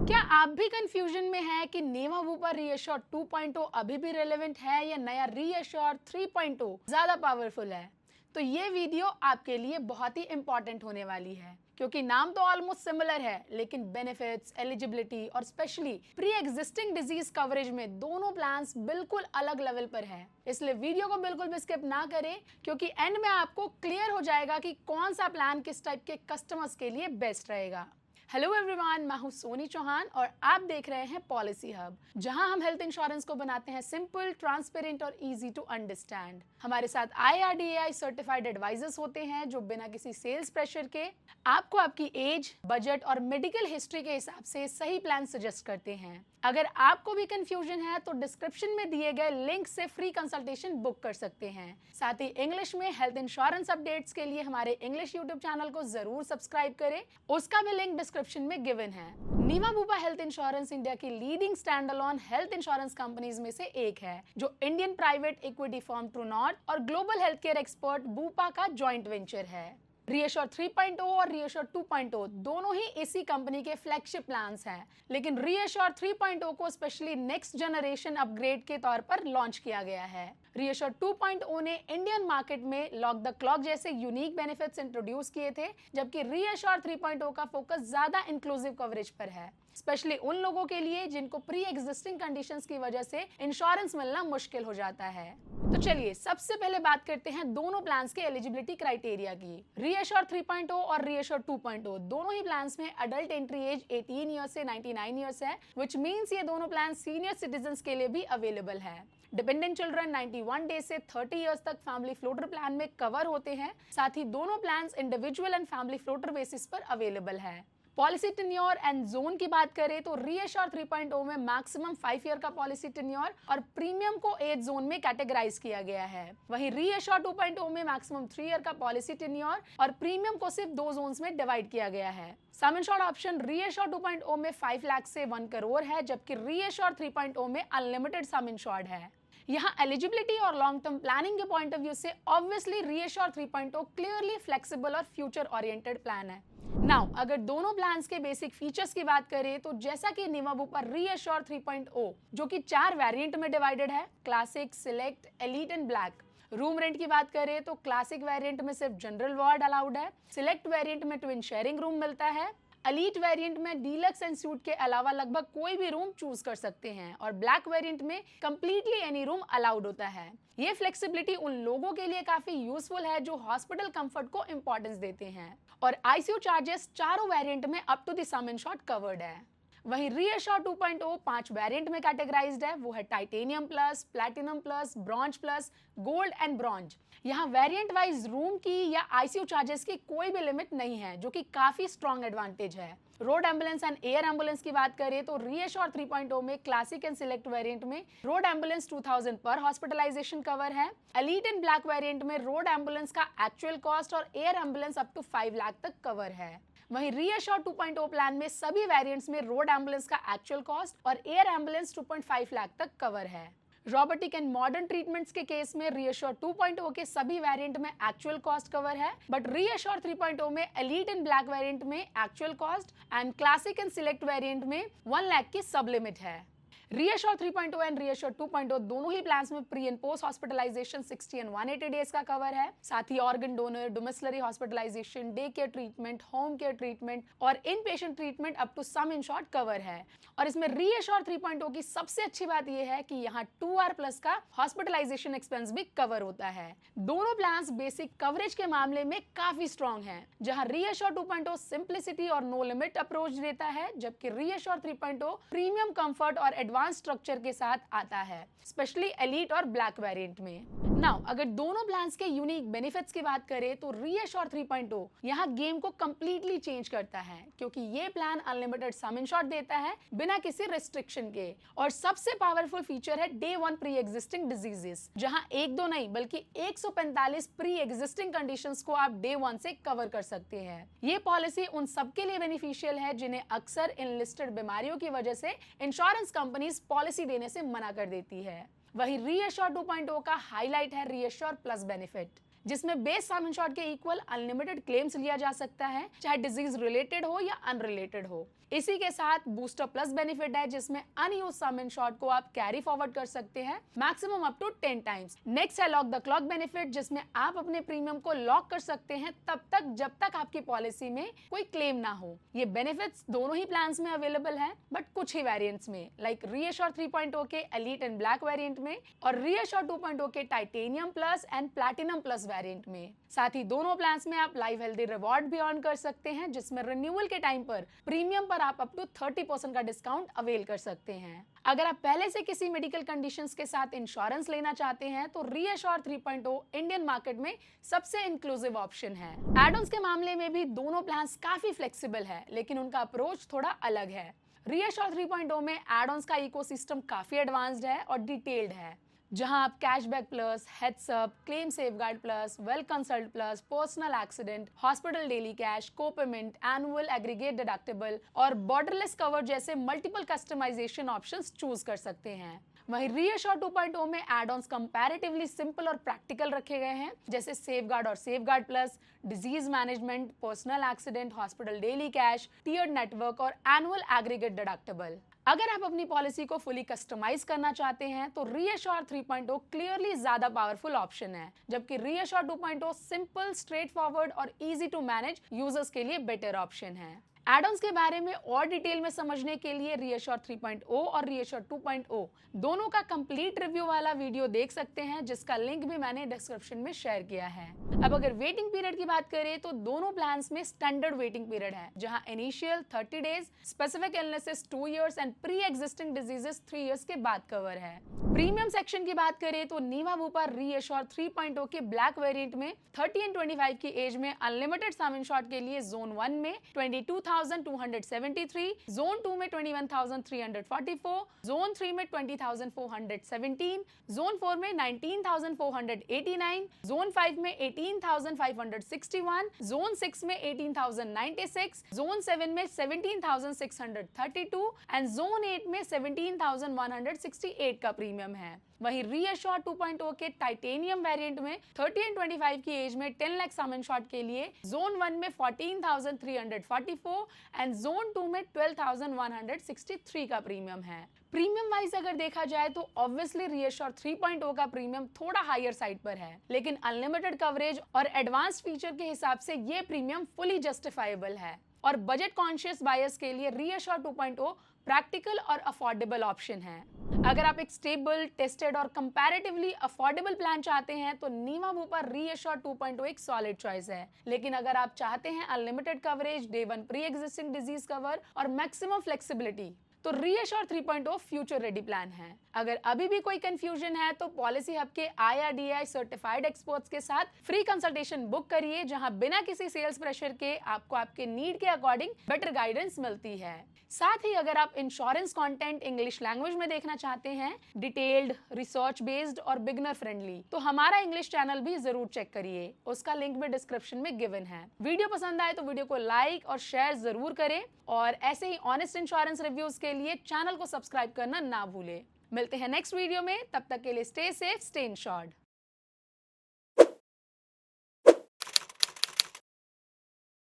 क्या आप भी कंफ्यूजन में हैं कि नेवा वूपर रीअश्योर 2.0 अभी भी रेलेवेंट है या नया रीअश्योर 3.0 ज्यादा पावरफुल है? तो ये वीडियो आपके लिए बहुत ही इंपॉर्टेंट होने वाली है, क्योंकि नाम तो ऑलमोस्ट सिमिलर है, लेकिन बेनिफिट्स, एलिजिबिलिटी और specially pre existing disease coverage में दोनों प्लान्स बिल्कुल अलग लेवल पर हैं। इसलिए वीडियो को बिल्कुल भी स्किप ना करें, क्योंकि एंड में आपको क्लियर हो जाएगा कि कौन सा प्लान किस टाइप के कस्टमर्स के लिए बेस्ट रहेगा। हेलो एवरीवन, मैं हूं सोनी चौहान और आप देख रहे हैं पॉलिसी हब, जहां हम हेल्थ इंश्योरेंस को बनाते हैं सिंपल, ट्रांसपेरेंट और इजी टू अंडरस्टैंड। हमारे साथ IRDAI सर्टिफाइड एडवाइजर्स होते हैं जो बिना किसी सेल्स प्रेशर के आपको आपकी एज, बजट और मेडिकल हिस्ट्री के हिसाब से सही प्लान सजेस्ट करते हैं। अगर आपको भी कंफ्यूजन है तो डिस्क्रिप्शन में दिए गए लिंक से फ्री कंसल्टेशन बुक कर सकते हैं। साथ ही इंग्लिश में हेल्थ इंश्योरेंस अपडेट्स के लिए हमारे इंग्लिश यूट्यूब चैनल को जरूर सब्सक्राइब करें, उसका भी लिंक डिस्क्रिप्शन में गिवन है। Niva Bupa health insurance India की leading standalone health insurance companies में से एक है, जो Indian private equity firm True North और global health care expert Bupa का जॉइंट वेंचर है। रीअश्योर 3.0 और रीअश्योर 2.0 दोनों ही इसी कंपनी के फ्लैगशिप प्लान्स हैं, लेकिन रीअश्योर 3.0 को स्पेशली नेक्स्ट जनरेशन अपग्रेड के तौर पर लॉन्च किया गया है। रीअश्योर 2.0 ने इंडियन मार्केट में लॉक द क्लॉक जैसे यूनिक बेनिफिट्स इंट्रोड्यूस किए थे, जबकि रीअश्योर 3.0 का फोकस ज्यादा इंक्लूसिव कवरेज पर है, स्पेशली उन लोगों के लिए जिनको प्री एग्जिस्टिंग कंडीशंस की वजह से इंश्योरेंस मिलना मुश्किल हो जाता है। तो चलिए सबसे पहले बात करते हैं दोनों प्लान्स के एलिजिबिलिटी क्राइटेरिया की। रीअश्योर 3.0 और रीअश्योर 2.0 दोनों ही प्लान्स में अडल्ट एंट्री एज 18 ईयर्स से 99 ईयर्स है, व्हिच मींस ये दोनों प्लान सीनियर सिटीजन्स के लिए भी अवेलेबल है। डिपेंडेंट चिल्ड्रन 91 डेज से 30 इयर्स तक फैमिली फ्लोटर प्लान में कवर होते हैं। साथ ही दोनों plans individual and family floater basis पर अवेलेबल है। पॉलिसी टेन्योर एंड जोन की बात करें तो रीअश्योर 3.0 में मैक्सिमम 5 ईयर का पॉलिसी टेन्योर और प्रीमियम को एज जोन में कैटेगराइज किया गया है। वहीं रीअश्योर 2.0 में मैक्सिमम 3 ईयर का पॉलिसी टेन्योर और प्रीमियम को सिर्फ 2 जोन्स में डिवाइड किया गया है। सम इंश्योर्ड ऑप्शन रीअश्योर 2.0 में 5 लाख से 1 करोड़ है, जबकि रीअश्योर 3.0 में अनलिमिटेड सम इंश्योर्ड है। यहाँ एलिजिबिलिटी और लॉन्ग टर्म प्लानिंग के पॉइंट ऑफ व्यू से ऑब्वियसली रीअश्योर 3.0 क्लियरली फ्लेक्सिबल और फ्यूचर ओरिएंटेड प्लान है। नाउ अगर दोनों प्लान्स के बेसिक फीचर्स की बात करें तो जैसा कि नीवा बुपा रीअश्योर 3.0 जो कि 4 वेरिएंट में डिवाइडेड है, classic, select, elite and black. Room rent की बात करें तो क्लासिक वेरिएंट में सिर्फ जनरल वार्ड अलाउड है, सिलेक्ट वेरिएंट में ट्विन शेयरिंग रूम मिलता है, एलीट वेरिएंट में डीलक्स एंड सूट के अलावा लगभग कोई भी रूम चूज कर सकते हैं और ब्लैक वेरिएंट में कंप्लीटली एनी रूम अलाउड होता है। ये फ्लेक्सिबिलिटी उन लोगों के लिए काफी यूजफुल है जो हॉस्पिटल कंफर्ट को इंपॉर्टेंस देते हैं। और ICU चार्जेस चारों वेरिएंट में up to the sum insured covered है। वहीं रीअश्योर 2.0 5 वेरिएंट में कैटेगराइज्ड है, वो है titanium plus, platinum plus, bronze plus, gold and bronze. यहाँ वेरिएंट वाइज रूम की या ICU चार्जेस की कोई भी लिमिट नहीं है, जो कि काफी स्ट्रॉन्ग एडवांटेज है। Road ambulance and air ambulance की बात करें तो रीअश्योर 3.0 में क्लासिक एंड सिलेक्ट वेरिएंट में रोड एम्बुलेंस 2000 पर हॉस्पिटलाइजेशन कवर है। एलीट एंड ब्लैक वेरिएंट में रोड एम्बुलेंस का एक्चुअल कॉस्ट और air ambulance up to 5 lakh तक कवर है। वहीं रीअश्योर 2.0 प्लान में सभी वेरिएंट्स में रोड एम्बुलेंस का एक्चुअल कॉस्ट और एयर एम्बुलेंस 2.5 लाख तक कवर है। रोबोटिक एंड मॉडर्न ट्रीटमेंट्स के केस में रीअश्योर 2.0 के सभी वेरिएंट में एक्चुअल कॉस्ट कवर है, बट रीअश्योर 3.0 में एलीट एंड ब्लैक वेरिएंट में actual cost and classic and select variant में 1 लाख की सब लिमिट है। रीअश्योर 3.0 एंड रीअश्योर 2.0 दोनों ही प्लान्स में pre and post hospitalisation 60 and 180 days का कवर है। साथ ही organ donor, domiciliary hospitalisation, day care treatment, home care treatment और inpatient treatment up to sum insured cover है। और इसमें रीअश्योर 3.0 की सबसे अच्छी बात यह है कि यहाँ 2R प्लस का हॉस्पिटलाइजेशन एक्सपेंस भी कवर होता है। दोनों प्लान्स बेसिक कवरेज के मामले में काफी स्ट्रॉन्ग है, जहाँ रीअश्योर 2.0 सिंप्लिसिटी और नो लिमिट अप्रोच देता है, जबकि रीअश्योर 3.0 प्रीमियम कंफर्ट और एडवांस स्ट्रक्चर के साथ आता है, स्पेशली एलीट और ब्लैक वेरिएंट में। नाउ अगर दोनों प्लान्स के यूनिक बेनिफिट्स की बात करें तो रीअश्योर 3.0 यहाँ गेम को कंप्लीटली चेंज करता है, क्योंकि ये प्लान अनलिमिटेड सम इंश्योर्ड देता है बिना किसी रिस्ट्रिक्शन के। और सबसे पावरफुल फीचर है डे 1 प्री एग्जिस्टिंग डिजीजेस, जहां एक दो नहीं बल्कि 145 प्री एग्जिस्टिंग कंडीशंस को आप डे 1 से कवर कर सकते हैं। ये पॉलिसी उन सबके लिए बेनिफिशियल है जिन्हें अक्सर इनलिस्टेड बीमारियों की वजह से इंश्योरेंस कंपनीज पॉलिसी देने से मना कर देती है। वहीं रीअश्योर 2.0 का हाईलाइट है रीअश्योर प्लस बेनिफिट, जिसमें बेस सम इंश्योर्ड के इक्वल अनलिमिटेड क्लेम्स लिया जा सकता है, चाहे डिजीज रिलेटेड हो या अनरिलेटेड हो। इसी के साथ बूस्टर प्लस बेनिफिट है, जिसमें अनयूज्ड सम इंश्योर्ड को आप कैरी फॉरवर्ड कर सकते हैं maximum up to 10 times. Next है लॉक द क्लॉक बेनिफिट, जिसमें आप अपने प्रीमियम को लॉक कर सकते हैं तब तक जब तक आपकी पॉलिसी में कोई क्लेम ना हो। ये बेनिफिट्स दोनों ही प्लान्स में अवेलेबल है, बट कुछ ही वेरिएंट्स में, लाइक रीअश्योर 3.0 के एलीट एंड ब्लैक वेरिएंट में और रीअश्योर 2.0 के titanium plus and platinum plus variant में। साथ ही दोनों प्लान्स में आप लाइव हेल्दी रिवॉर्ड भी अर्न कर सकते हैं, जिसमें रिन्यूअल के टाइम पर प्रीमियम पर आप अप टू 30% का डिस्काउंट अवेल कर सकते हैं। अगर आप पहले से किसी मेडिकल कंडीशंस के साथ इंश्योरेंस लेना चाहते हैं तो रीअश्योर 3.0 इंडियन मार्केट में सबसे इंक्लूसिव ऑप्शन है। एड-ऑन्स के मामले में भी दोनों प्लान्स काफी फ्लेक्सिबल है, लेकिन उनका अप्रोच थोड़ा अलग है। रीअश्योर 3.0 में एड-ऑन्स का इकोसिस्टम काफी एडवांस्ड है और डिटेल्ड है, जहां आप cashback plus, heads up, claim safeguard plus, well consult plus, personal accident, hospital daily cash, copayment, annual aggregate deductible और बॉर्डरलेस कवर जैसे मल्टीपल कस्टमाइजेशन ऑप्शंस चूज कर सकते हैं। वहीं रीअश्योर 2.0 में एड-ऑन्स कंपैरेटिवली सिंपल और प्रैक्टिकल रखे गए हैं, जैसे सेफगार्ड और safeguard plus, disease management, personal accident, hospital daily cash, tiered network और एनुअल एग्रीगेट डिडक्टिबल। अगर आप अपनी पॉलिसी को फुली कस्टमाइज करना चाहते हैं तो रीअश्योर 3.0 क्लियरली ज्यादा पावरफुल ऑप्शन है, जबकि रीअश्योर 2.0 सिंपल, स्ट्रेट फॉरवर्ड और इजी टू मैनेज यूजर्स के लिए बेटर ऑप्शन है। एड-ऑन्स के बारे में और डिटेल में समझने के लिए रीअश्योर 3.0 और रीअश्योर 2.0 दोनों का कंप्लीट रिव्यू वाला वीडियो देख सकते हैं, जिसका लिंक भी मैंने डिस्क्रिप्शन में शेयर किया है। अब अगर वेटिंग पीरियड की बात करें तो दोनों प्लान्स में स्टैंडर्ड वेटिंग पीरियड है, जहां initial 30 days, specific illnesses 2 years and pre existing diseases 3 years के बाद कवर है। प्रीमियम सेक्शन की बात करें तो नीवा बुपा रीअश्योर 3.0 के ब्लैक वेरिएंट में 30 एंड 25 की एज में अनलिमिटेड सम इंश्योर्ड के लिए जोन 1 में 22,273, जोन 2 में 21,344, जोन 3 में 20,417, जोन 4 में 19,489, जोन 5 में 18,561, जोन 6 में 18,096, जोन 7 में 17,632 एंड जोन 8 में 17,168 का प्रीमियम है। वहीं रीअश्योर 2.0 के टाइटेनियम वेरिएंट में 30 एंड 25 की एज में 10 लाख सम इंश्योर्ड के लिए जोन 1 में 14,344 एंड जोन 2 में 12,163 का प्रीमियम है। प्रीमियम वाइज अगर देखा जाए तो ऑब्वियसली रीअश्योर 3.0 का प्रीमियम थोड़ा हायर साइड पर है, लेकिन अनलिमिटेड कवरेज और एडवांस फीचर के हिसाब से ये प्रीमियम फुली जस्टिफाइबल है। और बजट कॉन्शियस बायर्स के लिए रीअश्योर 2.0 प्रैक्टिकल और अफोर्डेबल ऑप्शन है। अगर आप एक स्टेबल, टेस्टेड और कंपैरेटिवली अफोर्डेबल प्लान चाहते हैं तो नीवा बुपा रीअश्योर 2.0 एक सॉलिड चॉइस है। लेकिन अगर आप चाहते हैं unlimited coverage, day 1 pre existing disease cover और मैक्सिमम फ्लेक्सिबिलिटी, तो रीअश्योर 3.0 फ्यूचर रेडी प्लान है। अगर अभी भी कोई कंफ्यूजन है तो पॉलिसी हब के IRDAI सर्टिफाइड एक्सपर्ट्स के साथ फ्री कंसल्टेशन बुक करिए, जहां बिना किसी सेल्स प्रेशर के आपको आपके नीड के अकॉर्डिंग बेटर गाइडेंस मिलती है। साथ ही अगर आप इंश्योरेंस कंटेंट इंग्लिश लैंग्वेज में देखना चाहते हैं, डिटेल्ड, रिसर्च बेस्ड और बिगनर फ्रेंडली, तो हमारा इंग्लिश चैनल भी जरूर चेक करिए, उसका लिंक भी डिस्क्रिप्शन में गिवन है। वीडियो पसंद आए तो वीडियो को लाइक और शेयर जरूर करें और ऐसे ही ऑनेस्ट इंश्योरेंस रिव्यूज के लिए चैनल को सब्सक्राइब करना ना भूलें। मिलते हैं नेक्स्ट वीडियो में, तब तक के लिए स्टे सेफ, स्टे इंश्योर्ड।